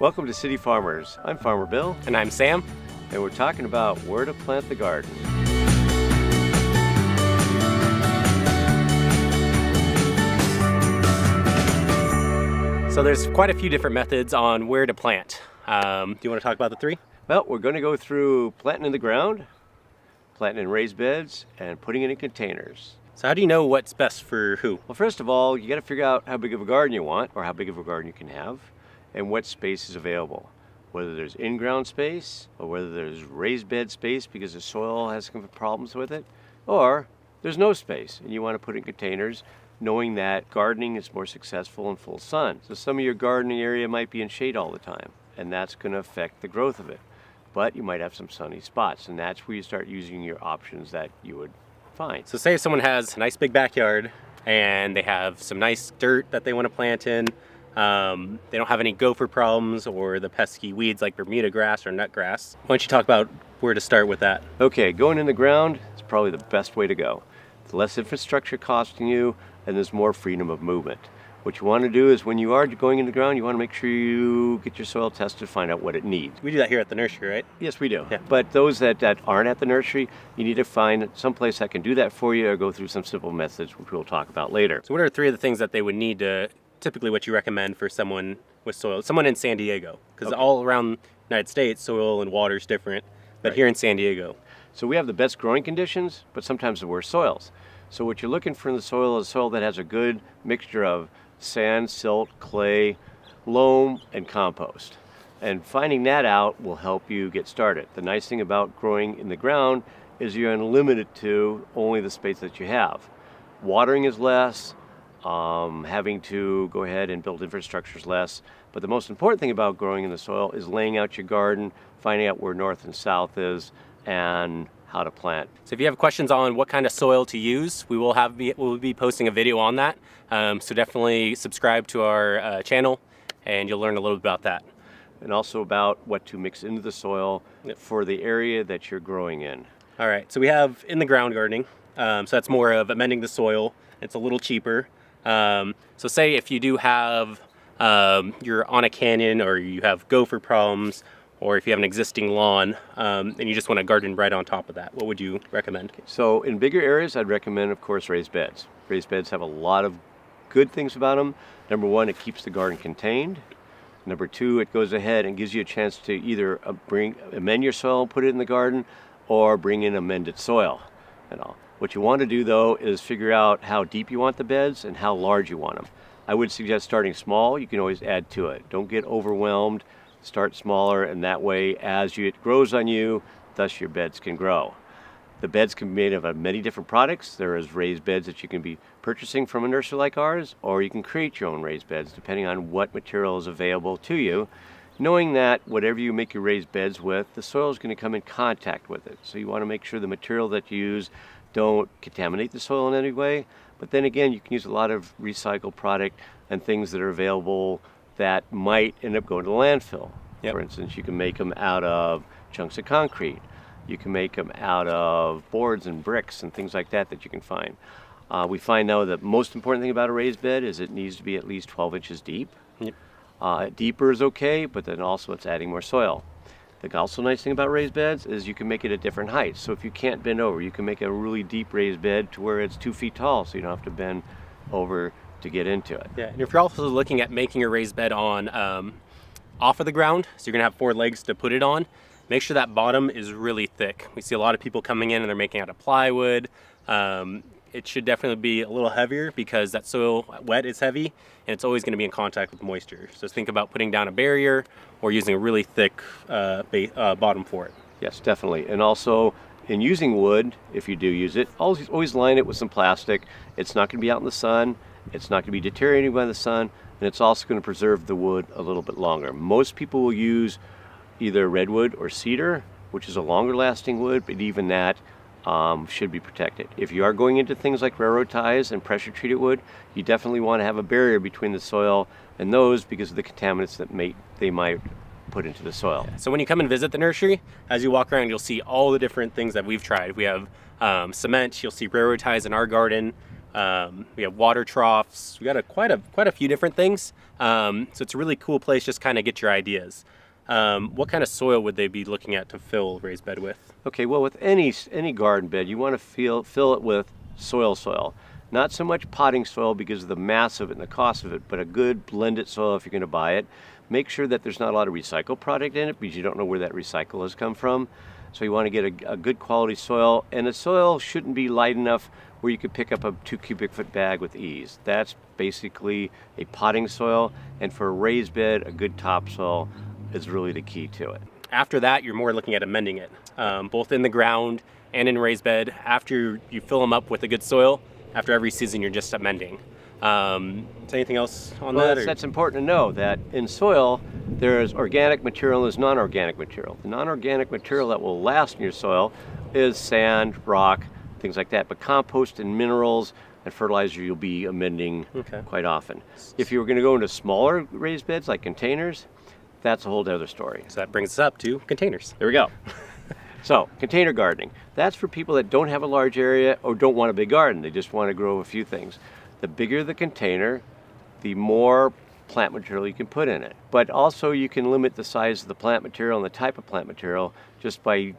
Welcome to City Farmers. I'm Farmer Bill. And I'm Sam. And we're talking about where to plant the garden. So there's quite a few different methods on where to plant. Do you want to talk about the three? Well, we're going to go through planting in the ground, planting in raised beds, and putting it in containers. So how do you know what's best for who? Well, first of all, you got to figure out how big of a garden you want, or how big of a garden you can have, and what space is available. Whether there's in-ground space, or whether there's raised bed space because the soil has some problems with it, or there's no space and you want to put it in containers, knowing that gardening is more successful in full sun. So some of your gardening area might be in shade all the time, and that's going to affect the growth of it. But you might have some sunny spots, and that's where you start using your options that you would find. So say if someone has a nice big backyard and they have some nice dirt that they want to plant in, they don't have any gopher problems or the pesky weeds like Bermuda grass or nutgrass. Why don't you talk about where to start with that? Okay, going in the ground is probably the best way to go. It's less infrastructure costing you, and there's more freedom of movement. What you want to do is when you are going in the ground, you want to make sure you get your soil tested, find out what it needs. We do that here at the nursery, right? Yes, we do. Yeah. But those that aren't at the nursery, you need to find someplace that can do that for you, or go through some simple methods, which we'll talk about later. So what are three of the things that they would need to, typically what you recommend for someone with soil, someone in San Diego? Because all around the United States, soil and water is different, but Right. here in San Diego. So we have the best growing conditions, but sometimes the worst soils. So what you're looking for in the soil is soil that has a good mixture of sand, silt, clay, loam, and compost. And finding that out will help you get started. The nice thing about growing in the ground is you're unlimited to only the space that you have. Watering is less, having to go ahead and build infrastructure is less. But the most important thing about growing in the soil is laying out your garden, finding out where north and south is, and how to plant. So if you have questions on what kind of soil to use, we'll be posting a video on that. So definitely subscribe to our channel and you'll learn a little bit about that. And also about what to mix into the soil for the area that you're growing in. All right, so we have in the ground gardening. So that's more of amending the soil. It's a little cheaper. So say if you do have, you're on a canyon or you have gopher problems, or if you have an existing lawn and you just want to garden right on top of that, what would you recommend? So in bigger areas, I'd recommend, of course, raised beds. Raised beds have a lot of good things about them. Number one, it keeps the garden contained. Number two, it goes ahead and gives you a chance to either amend your soil and put it in the garden, or bring in amended soil and all. What you want to do, though, is figure out how deep you want the beds and how large you want them. I would suggest starting small. You can always add to it. Don't get overwhelmed. Start smaller, and that way, as it grows on you, thus your beds can grow. The beds can be made of many different products. There is raised beds that you can be purchasing from a nursery like ours, or you can create your own raised beds depending on what material is available to you, knowing that whatever you make your raised beds with, the soil is going to come in contact with it. So you want to make sure the material that you use don't contaminate the soil in any way. But then again, you can use a lot of recycled product and things that are available that might end up going to the landfill. Yep. For instance, you can make them out of chunks of concrete. You can make them out of boards and bricks and things like that you can find. We find now that the most important thing about a raised bed is it needs to be at least 12 inches deep. Yep. Deeper is okay, but then also it's adding more soil. The also nice thing about raised beds is you can make it at different heights. So if you can't bend over, you can make a really deep raised bed to where it's 2 feet tall, so you don't have to bend over to get into it. Yeah, and if you're also looking at making a raised bed on off of the ground, so you're gonna have 4 legs to put it on, make sure that bottom is really thick. We see a lot of people coming in and they're making out of plywood. It should definitely be a little heavier because that soil wet is heavy and it's always gonna be in contact with moisture. So think about putting down a barrier or using a really thick bottom for it. Yes, definitely. And also, in using wood, if you do use it, always line it with some plastic. It's not going to be out in the sun. It's not going to be deteriorating by the sun. And it's also going to preserve the wood a little bit longer. Most people will use either redwood or cedar, which is a longer lasting wood, but even that should be protected. If you are going into things like railroad ties and pressure treated wood, you definitely want to have a barrier between the soil and those because of the contaminants that they might put into the soil. So when you come and visit the nursery, as you walk around, you'll see all the different things that we've tried. We have cement, you'll see railroad ties in our garden. We have water troughs. We got quite a few different things. So it's a really cool place. Just kind of get your ideas. What kind of soil would they be looking at to fill raised bed with? Okay, well, with any garden bed, you want to fill it with soil. Not so much potting soil because of the mass of it and the cost of it, but a good blended soil if you're going to buy it. Make sure that there's not a lot of recycled product in it because you don't know where that recycle has come from. So you want to get a good quality soil, and the soil shouldn't be light enough where you could pick up a 2 cubic foot bag with ease. That's basically a potting soil, and for a raised bed, a good topsoil is really the key to it. After that, you're more looking at amending it, both in the ground and in raised bed. After you fill them up with a good soil, after every season, you're just amending. Is anything else on that? That's important to know that in soil, there's organic material and there's non-organic material. The non-organic material that will last in your soil is sand, rock, things like that. But compost and minerals and fertilizer you'll be amending quite often. If you were going to go into smaller raised beds like containers, that's a whole other story. So that brings us up to containers. There we go. So, container gardening. That's for people that don't have a large area or don't want a big garden. They just want to grow a few things. The bigger the container, the more plant material you can put in it. But also you can limit the size of the plant material and the type of plant material just by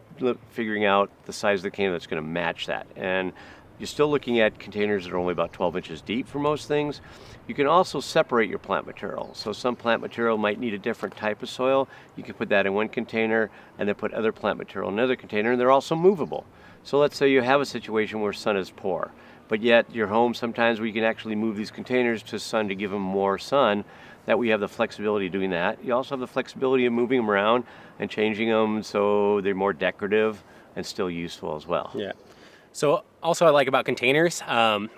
figuring out the size of the container that's going to match that. And you're still looking at containers that are only about 12 inches deep for most things. You can also separate your plant material. So some plant material might need a different type of soil. You can put that in one container and then put other plant material in another container, and they're also movable. So let's say you have a situation where sun is poor, but yet your home sometimes where you can actually move these containers to sun to give them more sun. That we have the flexibility of doing that. You also have the flexibility of moving them around and changing them so they're more decorative and still useful as well. Yeah. So also I like about containers,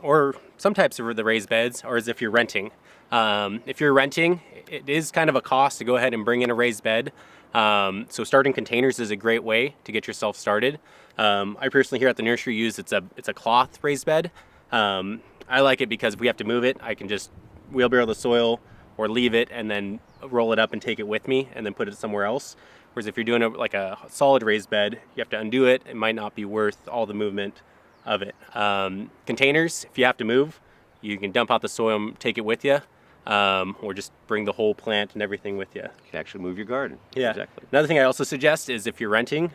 or some types of the raised beds, or as if you're renting. If you're renting, it is kind of a cost to go ahead and bring in a raised bed. So starting containers is a great way to get yourself started. I personally here at the nursery use it's a cloth raised bed. I like it because if we have to move it, I can just wheelbarrow the soil or leave it and then roll it up and take it with me and then put it somewhere else. Whereas if you're doing like a solid raised bed, you have to undo it. It might not be worth all the movement of it. Containers, if you have to move, you can dump out the soil and take it with you, or just bring the whole plant and everything with you. You can actually move your garden. Yeah. Exactly. Another thing I also suggest is if you're renting,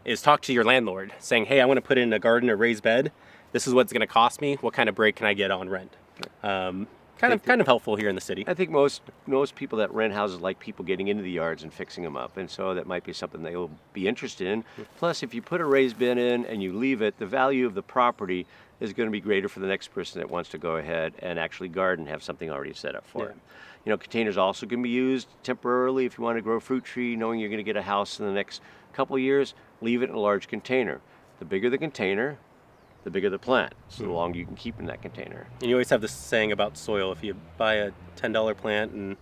is talk to your landlord saying, hey, I want to put in a garden or raised bed. This is what it's going to cost me. What kind of break can I get on rent? Kind of helpful here in the city. I think most people that rent houses like people getting into the yards and fixing them up, and so that might be something they will be interested in. Plus, if you put a raised bed in and you leave it, the value of the property is going to be greater for the next person that wants to go ahead and actually garden, have something already set up for it. You know, containers also can be used temporarily if you want to grow a fruit tree, knowing you're going to get a house in the next couple of years. Leave it in a large container. The bigger the container, the bigger the plant, so the longer you can keep in that container. And you always have this saying about soil. If you buy a $10 plant and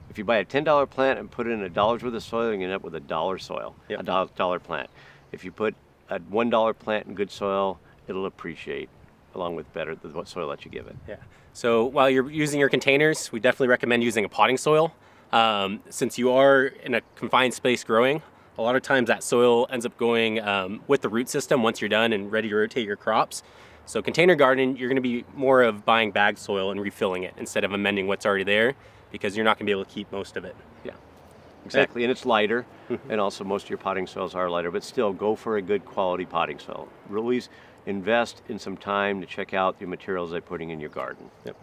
if you buy a $10 plant and put in $1 worth of soil, you end up with $1 soil, Yep. a dollar plant. If you put a $1 plant in good soil, it'll appreciate along with the soil that you give it. Yeah. So while you're using your containers, we definitely recommend using a potting soil. Since you are in a confined space growing, a lot of times that soil ends up going with the root system once you're done and ready to rotate your crops. So container gardening, you're going to be more of buying bagged soil and refilling it instead of amending what's already there, because you're not going to be able to keep most of it. Yeah, exactly. And it's lighter, and also most of your potting soils are lighter, but still go for a good quality potting soil. Really invest in some time to check out the materials they're putting in your garden. Yep.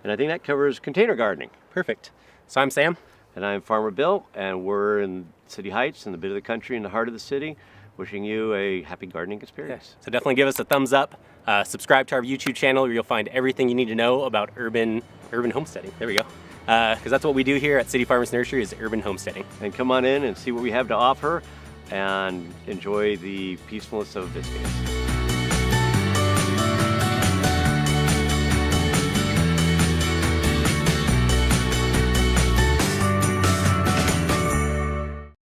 And I think that covers container gardening. Perfect. So I'm Sam. And I'm Farmer Bill, and we're in City Heights, in the bit of the country, in the heart of the city, wishing you a happy gardening experience. So definitely give us a thumbs up. Subscribe to our YouTube channel where you'll find everything you need to know about urban homesteading. There we go. Because that's what we do here at City Farmers Nursery is urban homesteading. And come on in and see what we have to offer and enjoy the peacefulness of visiting us.